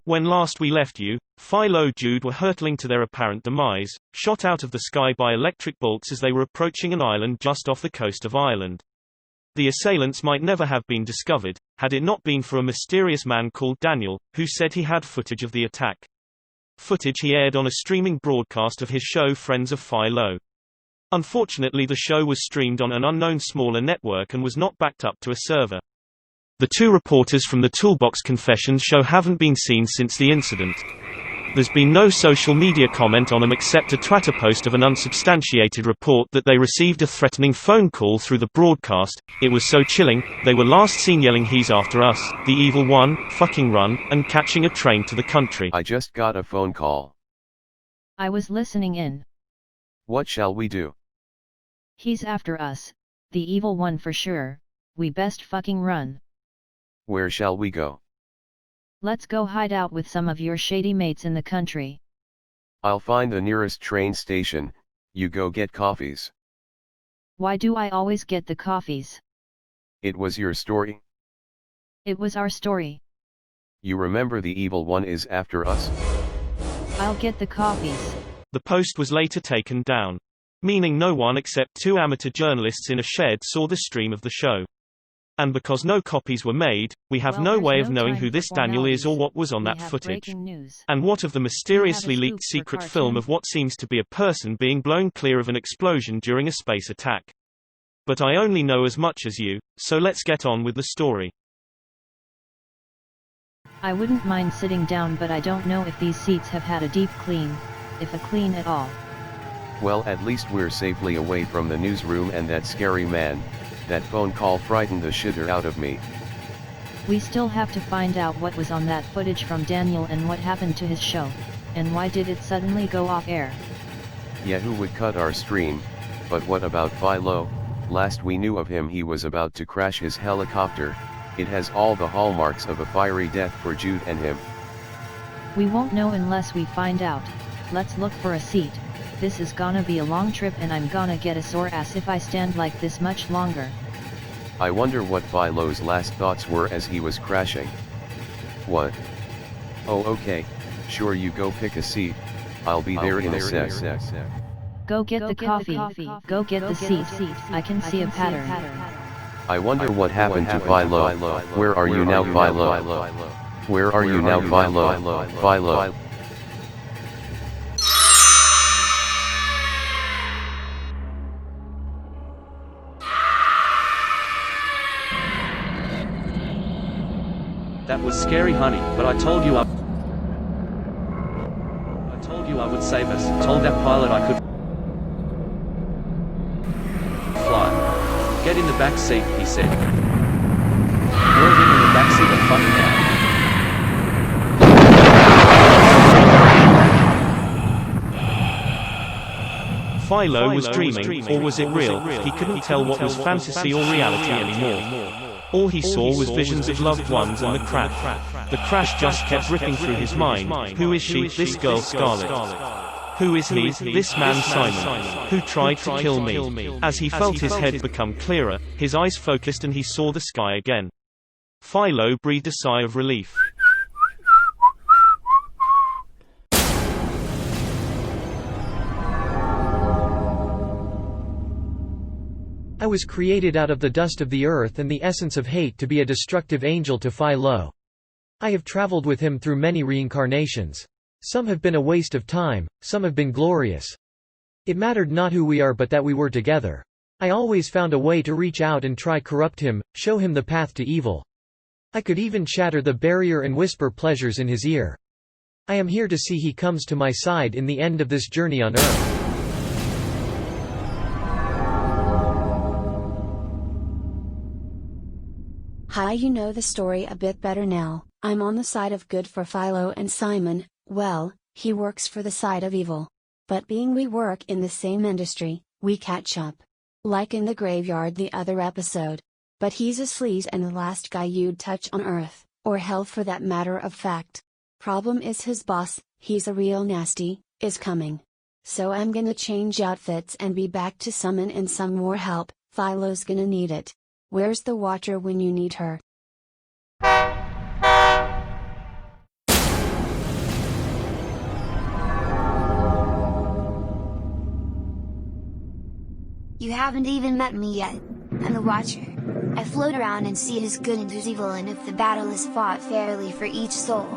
When last we left you, Filo and Jude were hurtling to their apparent demise, shot out of the sky by electric bolts as they were approaching an island just off the coast of Ireland. The assailants might never have been discovered, had it not been for a mysterious man called Daniel, who said he had footage of the attack. Footage he aired on a streaming broadcast of his show Friends of Filo. Unfortunately, the show was streamed on an unknown smaller network and was not backed up to a server. The two reporters from the Toolbox Confessions show haven't been seen since the incident. There's been no social media comment on them except a Twitter post of an unsubstantiated report that they received a threatening phone call through the broadcast. It was so chilling, they were last seen yelling "He's after us, the evil one, fucking run," and catching a train to the country. I just got a phone call. I was listening in. What shall we do? He's after us, the evil one for sure, we best fucking run. Where shall we go? Let's go hide out with some of your shady mates in the country. I'll find the nearest train station, you go get coffees. Why do I always get the coffees? It was your story? It was our story. You remember the evil one is after us? I'll get the coffees. The post was later taken down. Meaning no one except two amateur journalists in a shed saw the stream of the show. And because no copies were made, we have no way of knowing who this Daniel is or what was on that footage. And what of the mysteriously leaked secret film of what seems to be a person being blown clear of an explosion during a space attack? But I only know as much as you, so let's get on with the story. I wouldn't mind sitting down, but I don't know if these seats have had a deep clean, if a clean at all. Well, at least we're safely away from the newsroom and that scary man. That phone call frightened the shitter out of me. We still have to find out what was on that footage from Daniel and what happened to his show, and why did it suddenly go off air. Yeah, who would cut our stream? But what about Filo? Last we knew of him he was about to crash his helicopter. It has all the hallmarks of a fiery death for Jude and him. We won't know unless we find out. Let's look for a seat. This is gonna be a long trip and I'm gonna get a sore ass if I stand like this much longer. I wonder what Filo's last thoughts were as he was crashing. What? Oh, okay, sure, you go pick a seat. I'll be there in a sec. Go get the coffee, go get the seat, I can see a pattern. I wonder what happened to Filo. Where are you now, Filo? Where are you now, Filo? Filo. That was scary, honey, but I told you I would save us. Told that pilot I could fly. Get in the back seat, he said. You're in the back seat and fucking out. Philo was dreaming, or was it real? He couldn't tell what was fantasy or reality anymore. All he saw was visions of loved ones and the crash. The crash just kept ripping through his mind. Who is she, this girl Scarlett? Who is he, this man Simon, who tried to kill me? As he felt his head become clearer, his eyes focused and he saw the sky again. Philo breathed a sigh of relief. I was created out of the dust of the earth and the essence of hate to be a destructive angel to Filo. I have traveled with him through many reincarnations. Some have been a waste of time, some have been glorious. It mattered not who we are but that we were together. I always found a way to reach out and try corrupt him, show him the path to evil. I could even shatter the barrier and whisper pleasures in his ear. I am here to see he comes to my side in the end of this journey on earth. Hi, you know the story a bit better now. I'm on the side of good for Filo and Simon. Well, he works for the side of evil. But being we work in the same industry, we catch up. Like in the graveyard the other episode. But he's a sleaze and the last guy you'd touch on Earth, or hell for that matter of fact. Problem is his boss, he's a real nasty, is coming. So I'm gonna change outfits and be back to summon in some more help. Philo's gonna need it. Where's the Watcher when you need her? You haven't even met me yet. I'm the Watcher. I float around and see who's good and who's evil and if the battle is fought fairly for each soul.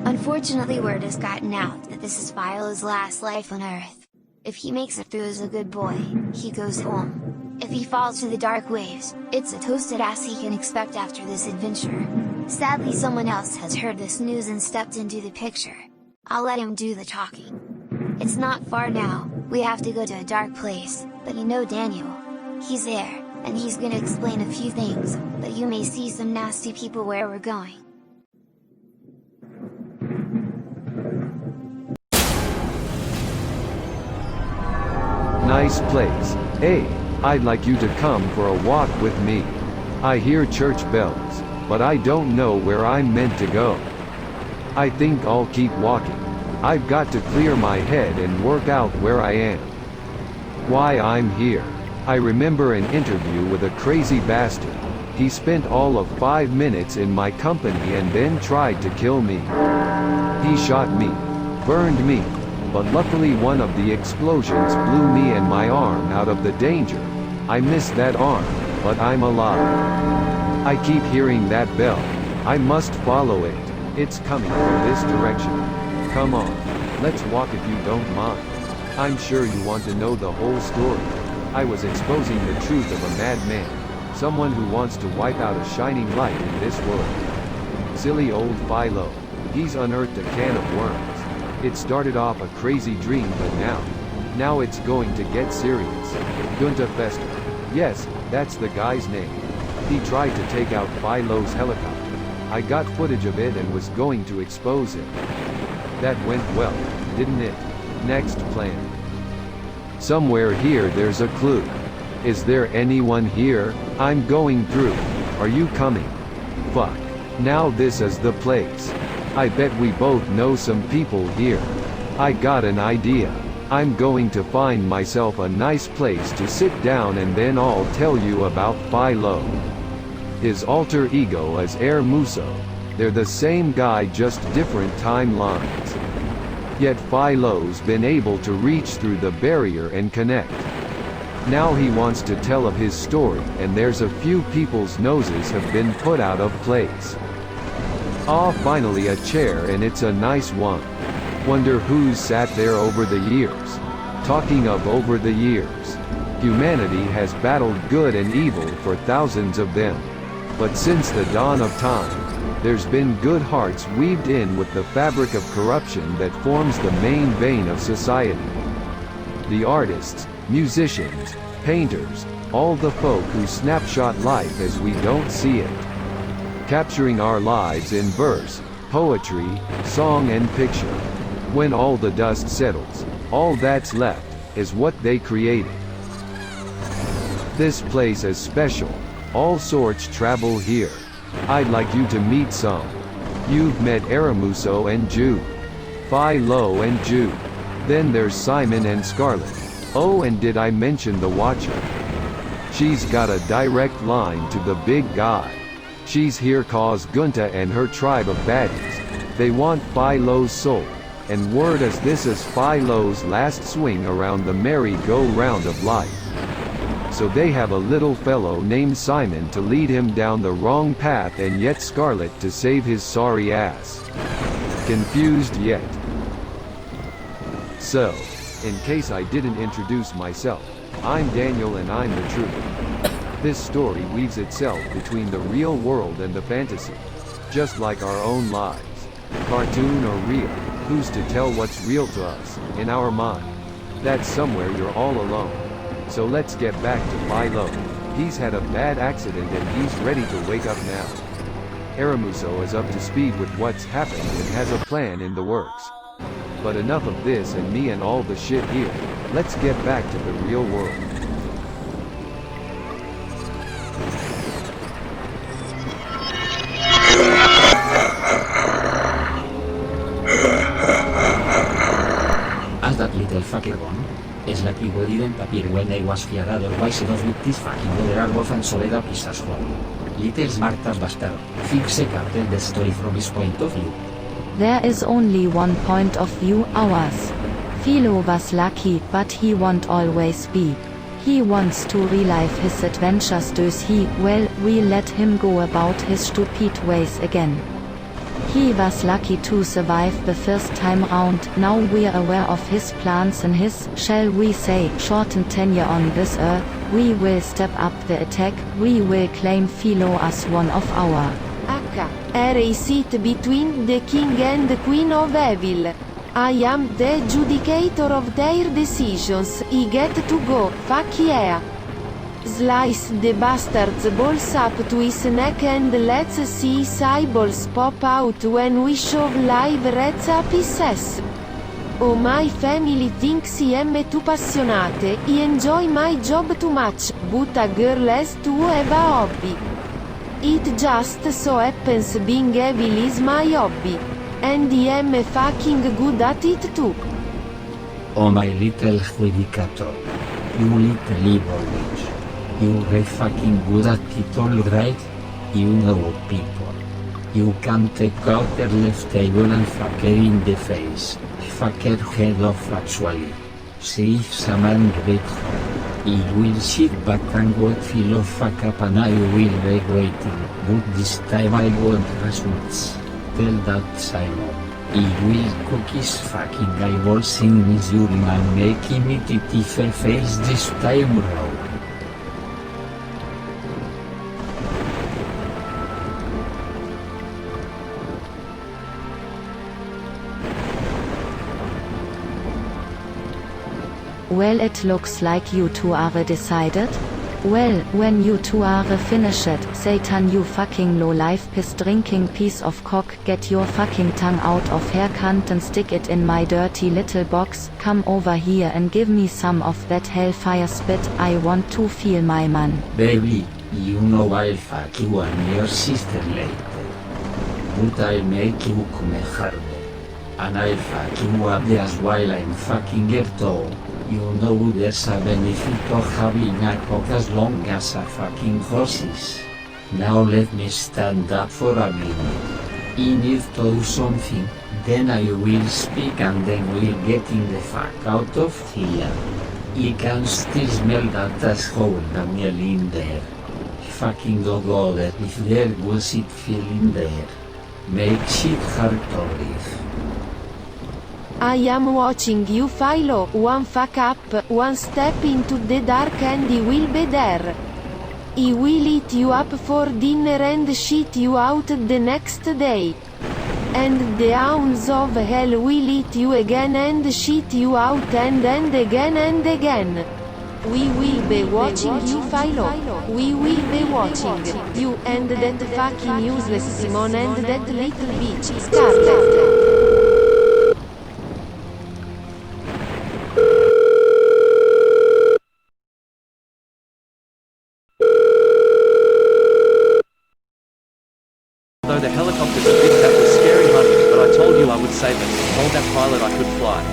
Unfortunately word has gotten out that this is Philo's last life on Earth. If he makes it through as a good boy, he goes home. If he falls to the dark waves, it's a toasted ass he can expect after this adventure. Sadly someone else has heard this news and stepped into the picture. I'll let him do the talking. It's not far now, we have to go to a dark place, but you know Daniel. He's there, and he's gonna explain a few things, but you may see some nasty people where we're going. Nice place. Hey, I'd like you to come for a walk with me. I hear church bells, but I don't know where I'm meant to go. I think I'll keep walking. I've got to clear my head and work out where I am. Why I'm here. I remember an interview with a crazy bastard. He spent all of 5 minutes in my company and then tried to kill me. He shot me, burned me, but luckily one of the explosions blew me and my arm out of the danger. I missed that arm, but I'm alive. I keep hearing that bell. I must follow it. It's coming from this direction. Come on, let's walk if you don't mind. I'm sure you want to know the whole story. I was exposing the truth of a madman, someone who wants to wipe out a shining light in this world. Silly old Filo. He's unearthed a can of worms. It started off a crazy dream but now it's going to get serious. Gunta Fester. Yes, that's the guy's name. He tried to take out Philo's helicopter. I got footage of it and was going to expose him. That went well, didn't it? Next plan. Somewhere here there's a clue. Is there anyone here? I'm going through. Are you coming? Fuck. Now this is the place. I bet we both know some people here. I got an idea. I'm going to find myself a nice place to sit down and then I'll tell you about Filo. His alter ego is Eiremuso. They're the same guy, just different timelines. Yet Philo's been able to reach through the barrier and connect. Now he wants to tell of his story and there's a few people's noses have been put out of place. Ah, finally a chair and it's a nice one. Wonder who's sat there over the years. Talking of over the years. Humanity has battled good and evil for thousands of them. But since the dawn of time, there's been good hearts weaved in with the fabric of corruption that forms the main vein of society. The artists, musicians, painters, all the folk who snapshot life as we don't see it. Capturing our lives in verse, poetry, song and picture. When all the dust settles, all that's left is what they created. This place is special. All sorts travel here. I'd like you to meet some. You've met Eiremuso and Jude. Filo and Jude. Then there's Simon and Scarlet. Oh, and did I mention the Watcher? She's got a direct line to the big guy. She's here cause Gunta and her tribe of baddies. They want Philo's soul. And word is this is Philo's last swing around the merry-go-round of life. So they have a little fellow named Simon to lead him down the wrong path and yet Scarlet to save his sorry ass. Confused yet? So, in case I didn't introduce myself, I'm Daniel and I'm the truth. This story weaves itself between the real world and the fantasy. Just like our own lives. Cartoon or real, who's to tell what's real to us, in our mind? That's somewhere you're all alone. So let's get back to Filo. He's had a bad accident and he's ready to wake up now. Eiremuso is up to speed with what's happened and has a plan in the works. But enough of this and me and all the shit here. Let's get back to the real world. didn't appear when I was here, otherwise it was with this fucking other Argos and Soleda pieces hole. Little smartas bastard, fix a cartel the story from his point of view. There is only one point of view, ours. Filo was lucky, but he won't always be. He wants to relive his adventures, does he? Well, we let him go about his stupid ways again. He was lucky to survive the first time round. Now we're aware of his plans and his, shall we say, shortened tenure on this earth. We will step up the attack. We will claim Filo as one of our a seat between the king and the queen of evil. I am the judicator of their decisions. I get to go, fuck yeah. Slice the bastard's balls up to his neck and let's see his eyeballs pop out when we shove live reds up his ass. Oh, my family thinks I am too passionate. I enjoy my job too much, but a girl has to have a hobby. It just so happens being evil is my hobby. And I am fucking good at it too. Oh my little judicator. You little evil witch. You're fucking good at it alright? You know people. You can take out their left table and fuck her in the face. Fuck her head off actually. See if someone great her. I will sit back and go Filo fuck up and I will be waiting, but this time I want results. Tell that Simon. I will cook his fucking eyeballs in his urine and make him eat it if I face this time round. Well, it looks like you two are decided. Well, when you two are finished, Satan, you fucking low-life piss-drinking piece of cock, get your fucking tongue out of her cunt and stick it in my dirty little box. Come over here and give me some of that hellfire spit. I want to feel my man. Baby, you know I'll fuck you and your sister later. But I'll make you come harder. And I'll fuck you up the ass while I'm fucking her too. You know there's a benefit of having a cock as long as a fucking horse is. Now let me stand up for a minute. I need to do something, then I will speak and then we'll get in the fuck out of here. I can still smell that asshole Daniel in there. Fucking dog that if there was it feel in there. Makes it hard to breathe. I am watching you, Filo. One fuck up, one step into the dark and I will be there. I will eat you up for dinner and shit you out the next day. And the hounds of hell will eat you again and shit you out and again and again. We will be watching you, Filo. We will be watching you and that fucking useless Simon and that little bitch Scarlett. Though the helicopter's a bit, that was scary, honey, but I told you I would save it. Told that pilot I could fly.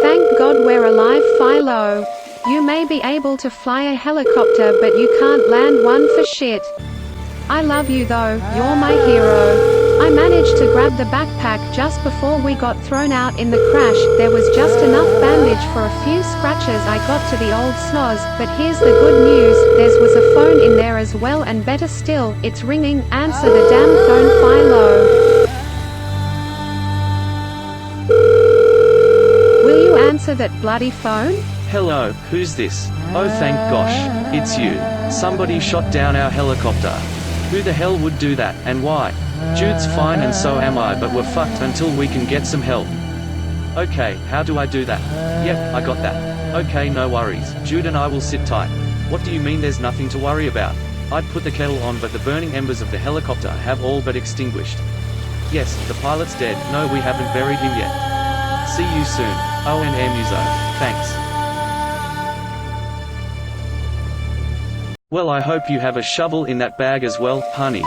Thank God we're alive, Filo. You may be able to fly a helicopter, but you can't land one for shit. I love you though, you're my hero. I managed to grab the backpack just before we got thrown out in the crash. There was just enough bandage for a few scratches I got to the old snoz, but here's the good news, there was a phone in there as well, and better still, it's ringing. Answer the damn phone, Filo. Will you answer that bloody phone? Hello, who's this? Oh thank gosh, it's you. Somebody shot down our helicopter. Who the hell would do that, and why? Jude's fine and so am I, but we're fucked until we can get some help. Okay, how do I do that? Yep, I got that. Okay, no worries, Jude and I will sit tight. What do you mean there's nothing to worry about? I'd put the kettle on, but the burning embers of the helicopter have all but extinguished. Yes, the pilot's dead. No, we haven't buried him yet. See you soon. Oh, and Eiremuso, thanks. Well, I hope you have a shovel in that bag as well, honey.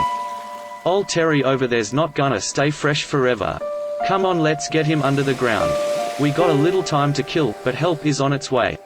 Old Terry over there's not gonna stay fresh forever. Come on, let's get him under the ground. We got a little time to kill, but help is on its way.